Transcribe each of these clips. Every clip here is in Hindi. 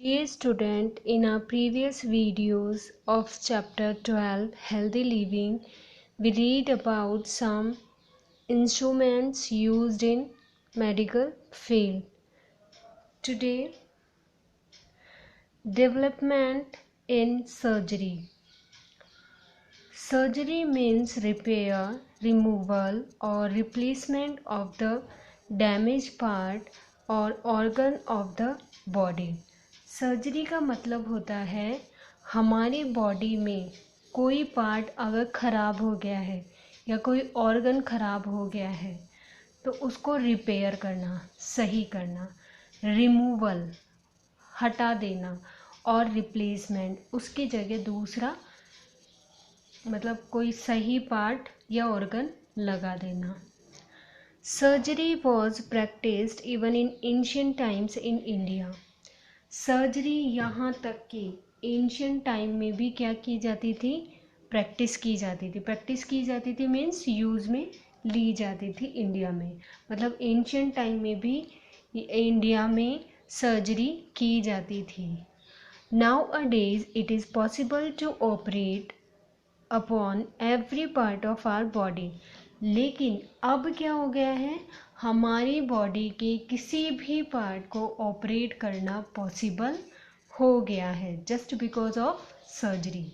Dear student, in our previous videos of chapter 12 Healthy Living, we read about some instruments used in medical field. Today, development in surgery. Surgery means repair, removal or replacement of the damaged part or organ of the body. Surgery का मतलब होता है हमारी बॉडी में कोई पार्ट अगर ख़राब हो गया है या कोई ऑर्गन ख़राब हो गया है तो उसको रिपेयर करना, सही करना, रिमूवल हटा देना और रिप्लेसमेंट उसकी जगह दूसरा मतलब कोई सही पार्ट या ऑर्गन लगा देना. Surgery was practised even in ancient times in India. Surgery यहाँ तक कि एंशियंट टाइम में भी क्या की जाती थी, प्रैक्टिस की जाती थी. प्रैक्टिस की जाती थी मीन्स यूज़ में ली जाती थी इंडिया में. मतलब एंशियंट टाइम में भी इंडिया में सर्जरी की जाती थी. Nowadays it is possible to operate upon every part of our body. लेकिन अब क्या हो गया है, हमारी बॉडी के किसी भी पार्ट को ऑपरेट करना पॉसिबल हो गया है just because of surgery.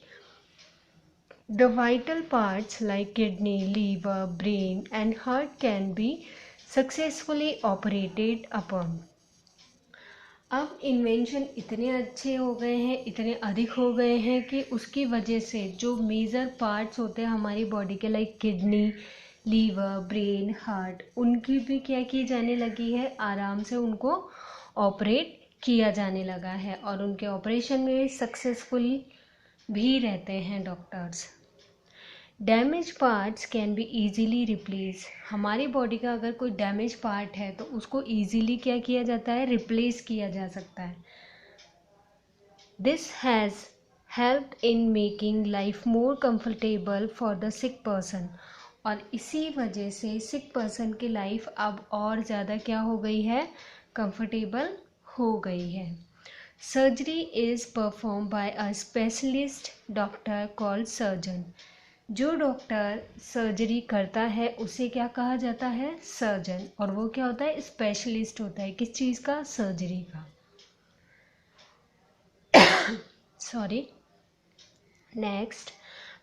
The vital parts like kidney, liver, brain and heart can be successfully operated upon. अब इन्वेंशन इतने अच्छे हो गए हैं, इतने अधिक हो गए हैं कि उसकी वजह से जो मेजर पार्ट्स होते हैं हमारी बॉडी के like kidney, liver, brain, heart, उनकी भी क्या की जाने लगी है, आराम से उनको ऑपरेट किया जाने लगा है और उनके ऑपरेशन में सक्सेसफुल भी रहते हैं doctors. Damage parts can be easily replace. हमारी बॉडी का अगर कोई डैमेज पार्ट है तो उसको ईजीली क्या किया जाता है, रिप्लेस किया जा सकता है. This has helped in making life more comfortable for the sick person. और इसी वजह से सिक पर्सन की लाइफ अब और ज़्यादा क्या हो गई है, कंफर्टेबल हो गई है. Surgery is perform by a specialist doctor called surgeon. जो डॉक्टर सर्जरी करता है उसे क्या कहा जाता है, सर्जन. और वो क्या होता है, स्पेशलिस्ट होता है. किस चीज़ का, सर्जरी का. Sorry. Next,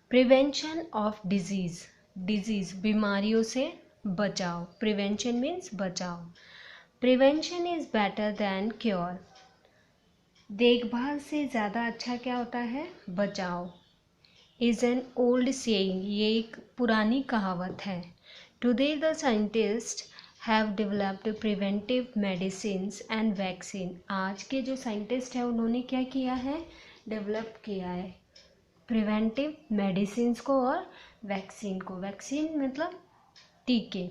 prevention of disease. Disease बीमारियों से बचाव. प्रिवेंशन मीन्स बचाव. Prevention is better than cure. देखभाल से ज़्यादा अच्छा क्या होता है, बचाव. Is an old saying. ये एक पुरानी कहावत है. Today the scientist have developed preventive medicines and vaccine. आज के जो साइंटिस्ट हैं उन्होंने क्या किया है, डेवलप किया है प्रिवेंटिव मेडिसिन्स को और वैक्सीन को. वैक्सीन मतलब टीके.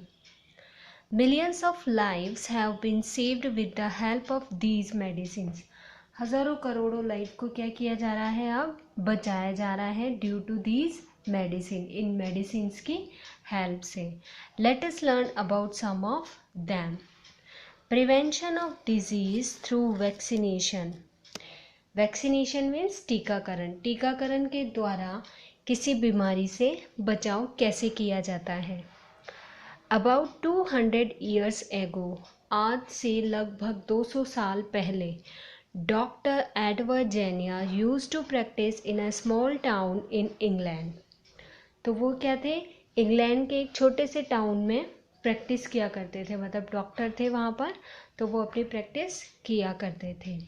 Millions of lives have been saved with the help of these medicines. हज़ारों करोड़ों लाइफ को क्या किया जा रहा है, अब बचाया जा रहा है ड्यू टू दीज मेडिसिन. इन मेडिसिन्स की हेल्प से. Let us learn about some of them. Prevention of disease through vaccination. Vaccination means टीकाकरण. टीकाकरण के द्वारा किसी बीमारी से बचाव कैसे किया जाता है. About 200 years ago. आज से लगभग 200 साल पहले doctor Edward Jenner use to practice in a small town in England. तो वो क्या थे, इंग्लैंड के एक छोटे से टाउन में प्रैक्टिस किया करते थे. मतलब डॉक्टर थे वहाँ पर, तो वो अपनी प्रैक्टिस किया करते थे.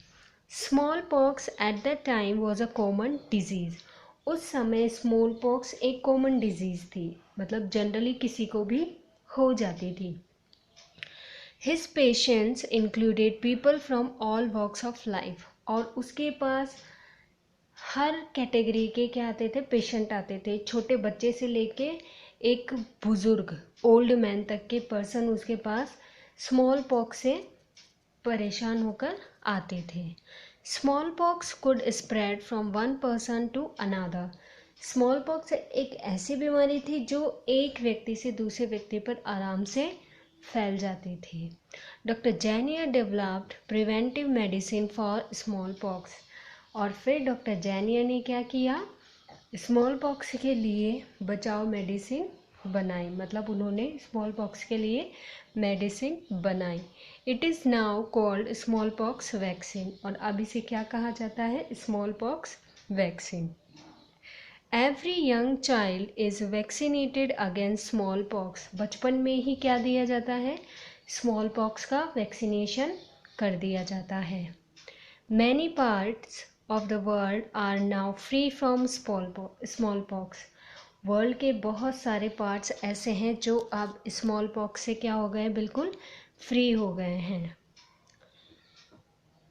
Small pox at the time was a common disease. उस समय स्मॉल पॉक्स एक कॉमन डिजीज़ थी, मतलब जनरली किसी को भी हो जाती थी. His patients included people from all walks of life. और उसके पास हर कैटेगरी के क्या आते थे, पेशेंट आते थे. छोटे बच्चे से लेके एक बुजुर्ग ओल्ड मैन तक के पर्सन उसके पास स्मॉल पॉक्स से परेशान होकर आते थे. Smallpox could spread from one person to another. Smallpox एक ऐसी बीमारी थी जो एक व्यक्ति से दूसरे व्यक्ति पर आराम से फैल जाती थी। Doctor Jenner developed preventive medicine for small pox. और फिर डॉक्टर जेनियर ने क्या किया, स्मॉल पॉक्स के लिए बचाव मेडिसिन बनाई, मतलब उन्होंने स्मॉल पॉक्स के लिए मेडिसिन बनाई। It is now called small pox vaccine, और अब इसे क्या कहा जाता है, small pox vaccine. Every young child is vaccinated against small pox. बचपन में ही क्या दिया जाता है, स्मॉल पॉक्स का वैक्सीनेशन कर दिया जाता है। Many parts of the world are now free from smallpox. World के बहुत सारे पार्ट्स ऐसे हैं जो अब स्मॉल पॉक्स से क्या हो गए, बिल्कुल फ्री हो गए हैं।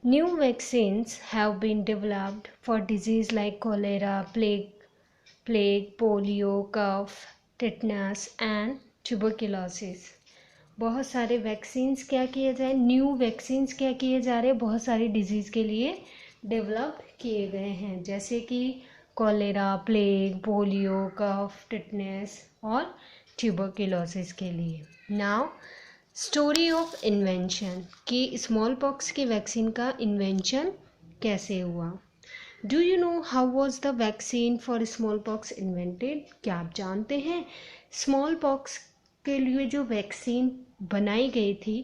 New vaccines have been developed for disease like cholera, plague, polio, cough, tetanus and tuberculosis. बहुत सारे वैक्सीन्स क्या किए जाए, न्यू वैक्सीन्स क्या किए जा रहे हैं, बहुत सारी डिजीज़ के लिए डेवलप किए गए हैं, जैसे कि कॉलेरा, प्लेग, पोलियो, कफ, टिटनेस और ट्यूबरकुलोसिस के लिए। नाउ स्टोरी ऑफ इन्वेंशन, कि स्मॉल पॉक्स की वैक्सीन का इन्वेंशन कैसे हुआ। Do you know how was the vaccine for small pox invented. क्या आप जानते हैं स्मॉल पॉक्स के लिए जो वैक्सीन बनाई गई थी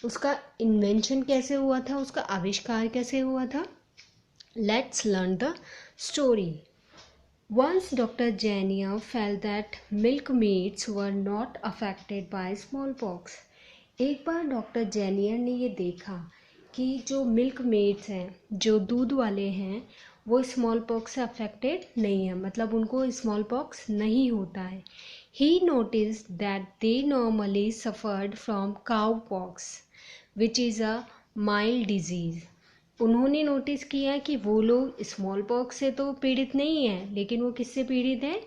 उसका इन्वेंशन कैसे हुआ था, उसका आविष्कार कैसे हुआ था। Let's learn the story. Once Dr. Jania felt that milkmaids were not affected by smallpox. एक बार डॉक्टर जेनियर ने ये देखा कि जो मिल्क मेड्स हैं, जो दूध वाले हैं, वो स्मॉल पॉक्स से अफेक्टेड नहीं है, मतलब उनको स्मॉल पॉक्स नहीं होता है। He notice that they normally suffered from cow pox which is a mild disease. उन्होंने नोटिस किया कि वो लोग स्मॉल पॉक्स से तो पीड़ित नहीं हैं, लेकिन वो किससे पीड़ित हैं,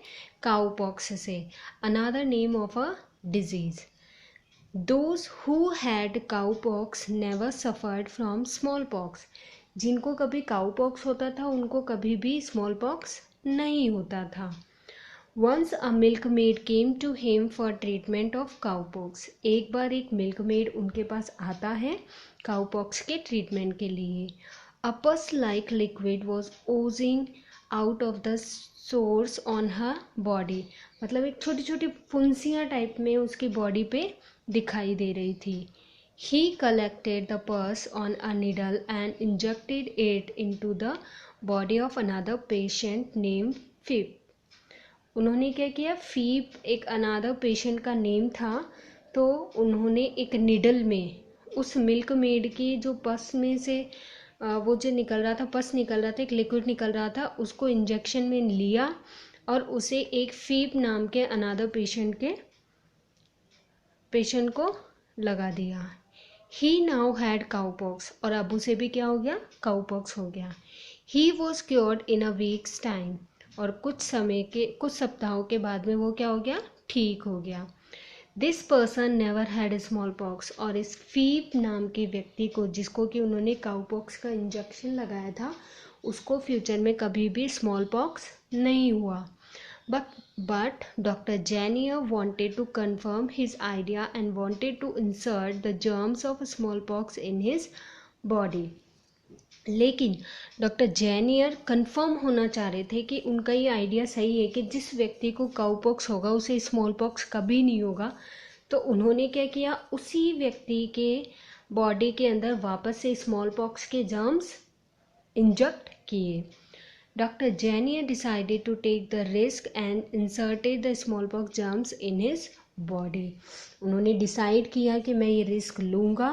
काउ पॉक्स से, another name of a disease. Those who had cowpox never suffered from smallpox. जिनको कभी काउपॉक्स होता था उनको कभी भी स्मॉल पॉक्स नहीं होता था। Once a milkmaid came to him for treatment of cowpox. एक बार एक मिल्कमेड उनके पास आता है काउपॉक्स के ट्रीटमेंट के लिए। A pus like liquid was oozing out of the sores on her body. मतलब एक छोटी छोटी फुंसियाँ टाइप में उसकी बॉडी पे दिखाई दे रही थी। He collected the pus on a needle and injected it into the body of another patient named Pip. उन्होंने क्या किया, फीप एक अनादर पेशेंट का नेम था, तो उन्होंने एक निडल में उस मिल्क मेड की जो पस में से वो जो निकल रहा था, पस निकल रहा था, एक लिक्विड निकल रहा था, उसको इंजेक्शन में लिया और उसे एक फीप नाम के अनादर पेशेंट को लगा दिया। ही नाउ हैड काउपॉक्स, और अब उसे भी क्या हो गया, काउपॉक्स हो गया। He was cured in a weeks time, और कुछ सप्ताहों के बाद में वो क्या हो गया, ठीक हो गया। This person never had small pox, और इस फीप नाम के व्यक्ति को, जिसको कि उन्होंने काउपॉक्स का इंजेक्शन लगाया था, उसको फ्यूचर में कभी भी स्मॉल पॉक्स नहीं हुआ। But Dr. Janier wanted to confirm his idea and wanted to insert the germs of smallpox in his body. लेकिन डॉक्टर जेनियर कंफर्म होना चाह रहे थे कि उनका ये आइडिया सही है कि जिस व्यक्ति को काउपॉक्स होगा उसे स्मॉल पॉक्स कभी नहीं होगा। तो उन्होंने क्या किया, उसी व्यक्ति के बॉडी के अंदर वापस से स्मॉल पॉक्स के जर्म्स इंजेक्ट किए। Dr. Janier decided to take the risk and inserted the smallpox germs in his body. उन्होंने डिसाइड किया कि मैं ये रिस्क लूँगा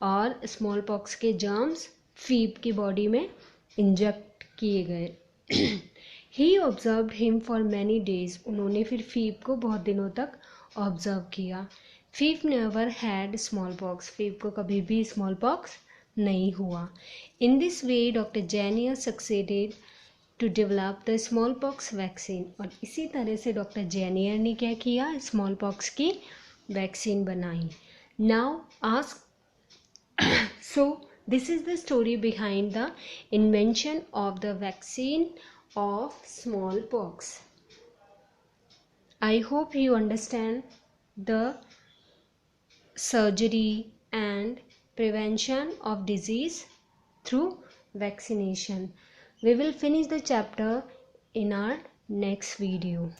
और स्मॉल पॉक्स के जर्म्स फीप की बॉडी में इंजेक्ट किए गए। He observed him for many days, उन्होंने फिर फीप को बहुत दिनों तक ऑब्जर्व किया। Phipps never had small pox, Phipps को कभी भी स्मॉल पॉक्स नहीं हुआ। In this way doctor Jenner succeeded to develop the small pox vaccine, और इसी तरह से डॉक्टर जेनियर ने क्या किया, स्मॉल पॉक्स की वैक्सीन बनाई। Now ask, so this is the story behind the invention of the vaccine of small pox. I hope you understand the surgery and prevention of disease through vaccination. We will finish the chapter in our next video.